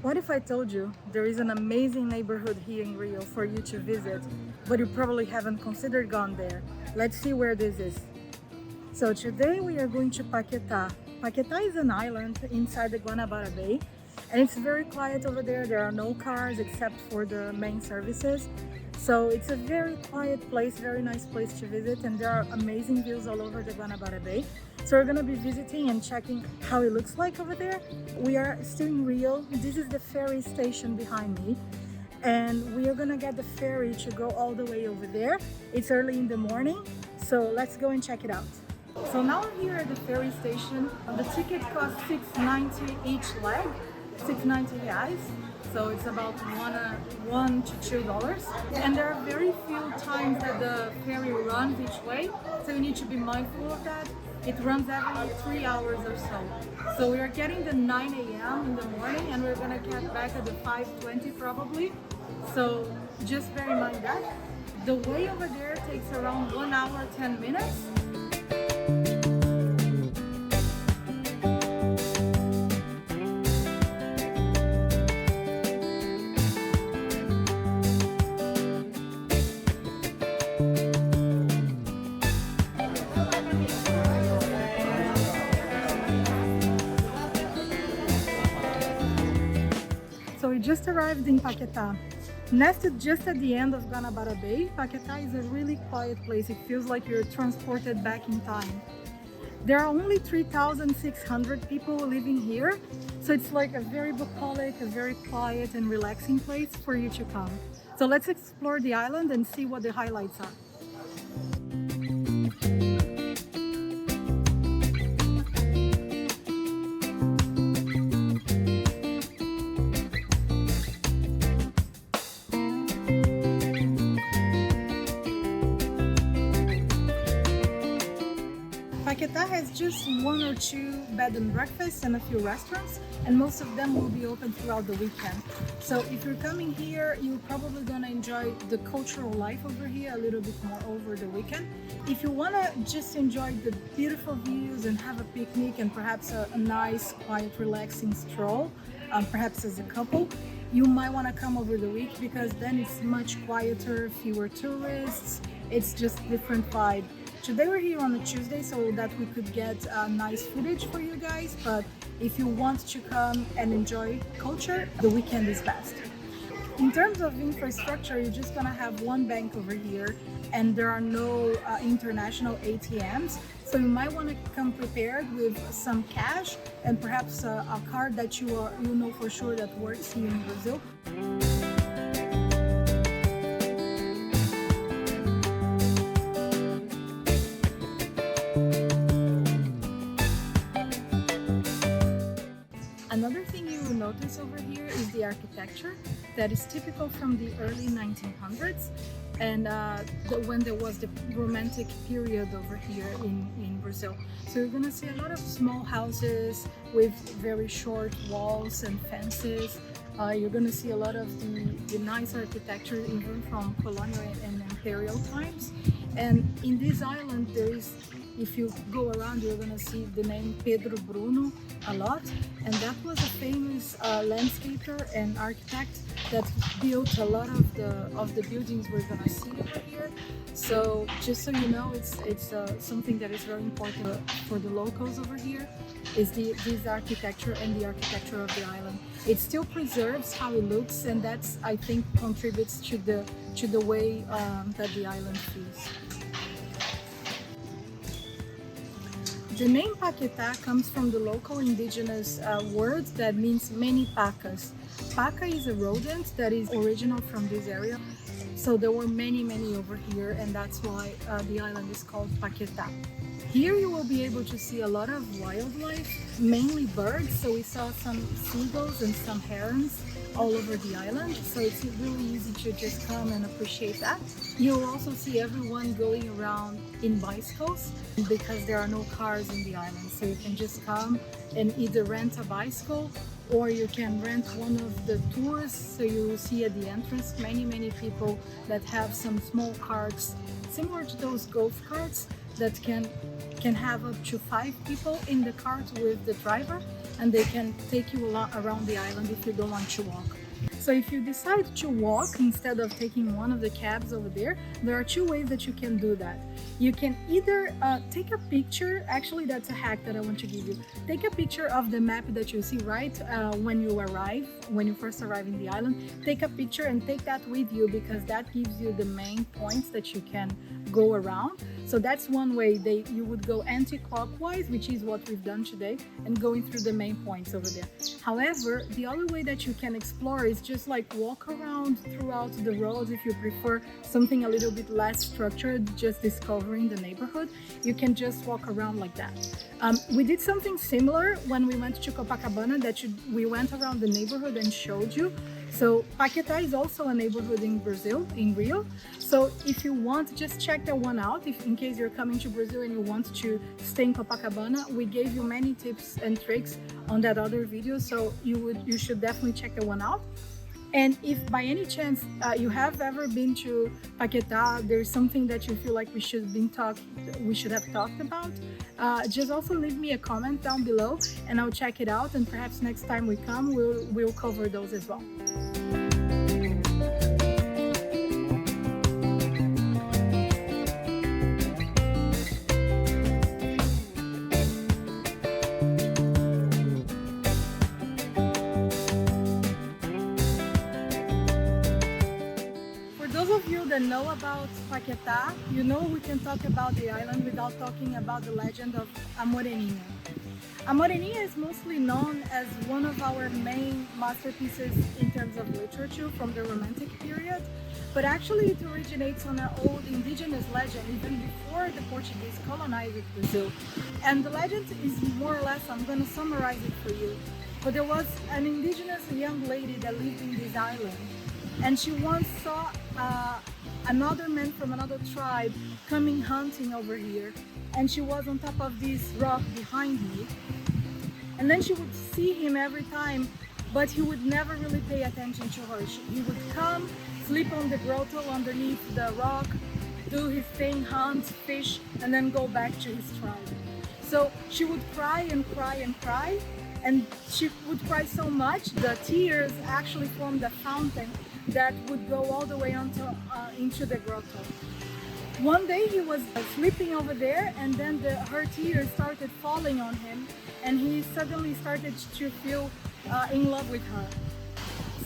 What if I told you there is an amazing neighborhood here in Rio for you to visit, but you probably haven't considered gone there? Let's see where this is. So today we are going to Paqueta. Paqueta is an island inside the Guanabara Bay, and it's very quiet over there. There are no cars except for the main services. So it's a very quiet place, very nice place to visit, and there are amazing views all over the Guanabara Bay. So we're gonna be visiting and checking how it looks like over there. We are still in Rio. This is the ferry station behind me, and we are gonna get the ferry to go all the way over there. It's early in the morning, so let's go and check it out. So now we're here at the ferry station. The ticket costs $6.90 each leg, 6.90 reais. So it's about $1 to $2. And there are very few times that the ferry runs each way, so you need to be mindful of that. It runs every 3 hours or so. So we are getting the 9 a.m. in the morning, and we're gonna get back at the 5:20 probably. So just bear in mind that. The way over there takes around 1 hour, 10 minutes. So we just arrived in Paqueta. Nested just at the end of Guanabara Bay, Paqueta is a really quiet place. It feels like you're transported back in time. There are only 3,600 people living here, so it's like a very bucolic, a very quiet and relaxing place for you to come. So let's explore the island and see what the highlights are. Paqueta has just 1 or 2 bed and breakfasts and a few restaurants, and most of them will be open throughout the weekend. So if you're coming here, you're probably gonna enjoy the cultural life over here a little bit more over the weekend. If you wanna just enjoy the beautiful views and have a picnic and perhaps a nice, quiet, relaxing stroll, perhaps as a couple, you might wanna come over the week because then it's much quieter, fewer tourists, it's just different vibe. Today we're here on a Tuesday so that we could get nice footage for you guys, but if you want to come and enjoy culture, the weekend is best. In terms of infrastructure, you're just gonna have one bank over here, and there are no international ATMs, so you might want to come prepared with some cash and perhaps a card that you know for sure that works here in Brazil. Another thing you will notice over here is the architecture that is typical from the early 1900s and when there was the romantic period over here in Brazil. So you're gonna see a lot of small houses with very short walls and fences. You're gonna see a lot of the nice architecture even from colonial and imperial times. And in this island there is, if you go around, you're gonna see the name Pedro Bruno a lot, and that was a famous landscaper and architect that built a lot of the buildings we're gonna see over here. So just so you know, it's something that is very important for the locals over here, is this architecture and the architecture of the island. It still preserves how it looks, and that's, I think, contributes to the way that the island feels. The name Paqueta comes from the local indigenous word that means many pacas. Paca is a rodent that is original from this area, so there were many over here, and that's why the island is called Paqueta. Here you will be able to see a lot of wildlife, mainly birds, so we saw some seagulls and some herons all over the island, so it's really easy to just come and appreciate that. You'll also see everyone going around in bicycles because there are no cars in the island, so you can just come and either rent a bicycle or you can rent one of the tours. So you will see at the entrance many people that have some small carts similar to those golf carts, that can have up to 5 people in the cart with the driver, and they can take you around the island if you don't want to walk. So if you decide to walk instead of taking one of the cabs over there, there are 2 ways that you can do that. You can either take a picture. Actually, that's a hack that I want to give you. Take a picture of the map that you see right when you first arrive in the island. Take a picture and take that with you, because that gives you the main points that you can go around. So that's one way. You would go anti-clockwise, which is what we've done today, and going through the main points over there. However, the other way that you can explore is just like walk around throughout the roads. If you prefer something a little bit less structured, just discovering the neighborhood, you can just walk around like that. We did something similar when we went to Copacabana, we went around the neighborhood and showed you. So Paqueta is also a neighborhood in Brazil, in Rio. So if you want, just check that one out. If in case you're coming to Brazil and you want to stay in Copacabana, we gave you many tips and tricks on that other video. So you should definitely check that one out. And if by any chance you have ever been to Paqueta, there's something that you feel like we should have talked about, just also leave me a comment down below and I'll check it out, and perhaps next time we come we'll cover those as well. Know about Paqueta, you know we can talk about the island without talking about the legend of moreninha. Moreninha is mostly known as one of our main masterpieces in terms of literature from the Romantic period, but actually it originates on an old indigenous legend even before the Portuguese colonized Brazil. And the legend is more or less, I'm going to summarize it for you, but there was an indigenous young lady that lived in this island, and she once saw another man from another tribe coming hunting over here, and she was on top of this rock behind me, and then she would see him every time, but he would never really pay attention to her. He would come, sleep on the grotto underneath the rock, do his thing, hunt, fish, and then go back to his tribe. So she would cry and cry and cry, and she would cry so much the tears actually formed a fountain that would go all the way into the grotto. One day he was sleeping over there, and then her tears started falling on him, and he suddenly started to feel in love with her.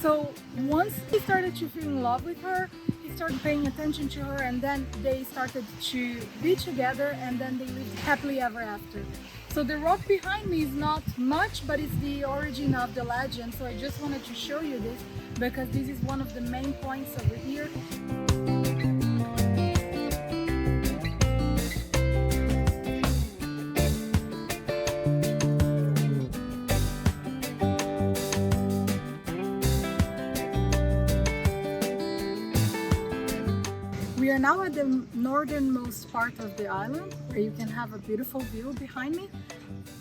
So once he started to feel in love with her, he started paying attention to her, and then they started to be together, and then they lived happily ever after. So the rock behind me is not much, but it's the origin of the legend. So I just wanted to show you this because this is one of the main points over here. We are now at the northernmost part of the island, where you can have a beautiful view behind me.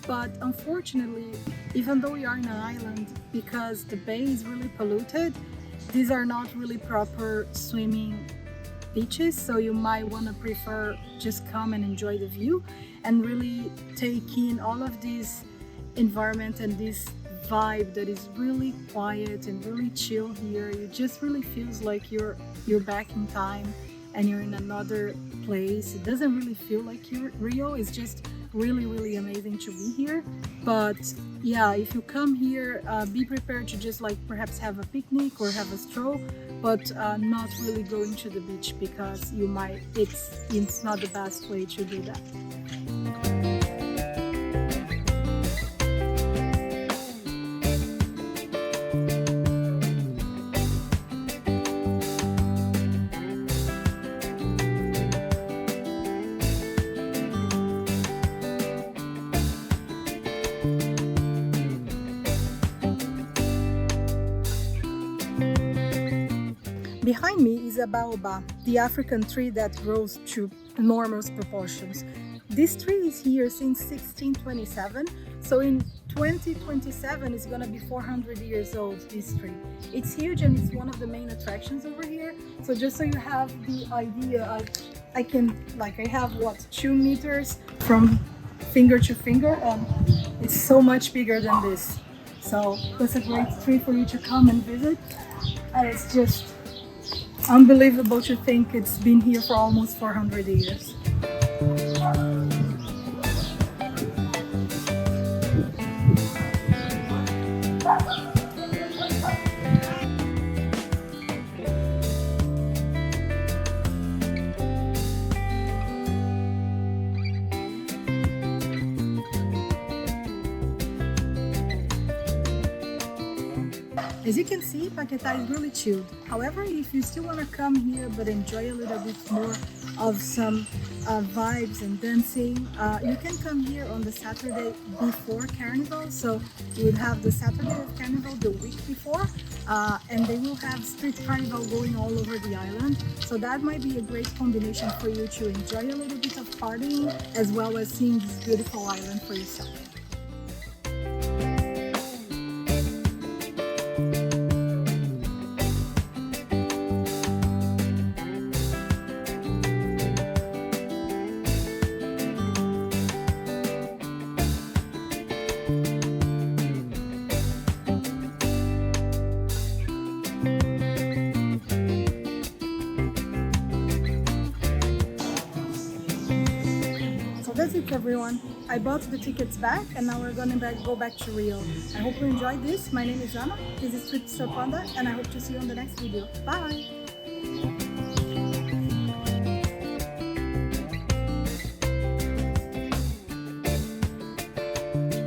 But unfortunately, even though we are in an island, because the bay is really polluted, these are not really proper swimming beaches, so you might want to prefer just come and enjoy the view and really take in all of this environment and this vibe that is really quiet and really chill here. It just really feels like you're back in time and you're in another place. It doesn't really feel like you're Rio. It's just really amazing to be here. But yeah, if you come here, be prepared to just like perhaps have a picnic or have a stroll, but not really going to the beach, because it's not the best way to do that. Behind me is a Baobah, the African tree that grows to enormous proportions. This tree is here since 1627, so in 2027 it's gonna be 400 years old, this tree. It's huge and it's one of the main attractions over here. So just so you have the idea, I can, like, I have what, 2 meters from finger to finger, and it's so much bigger than this. So that's a great tree for you to come and visit. And it's just unbelievable to think it's been here for almost 400 years. As you can see, Paqueta is really chilled. However, if you still want to come here but enjoy a little bit more of some vibes and dancing, you can come here on the Saturday before Carnival. So you would have the Saturday of Carnival the week before, and they will have street carnival going all over the island. So that might be a great combination for you to enjoy a little bit of partying as well as seeing this beautiful island for yourself. That's it, everyone. I bought the tickets back and now we're gonna go back to Rio. I hope you enjoyed this. My name is Anna, this is Tripster Panda, and I hope to see you on the next video. Bye!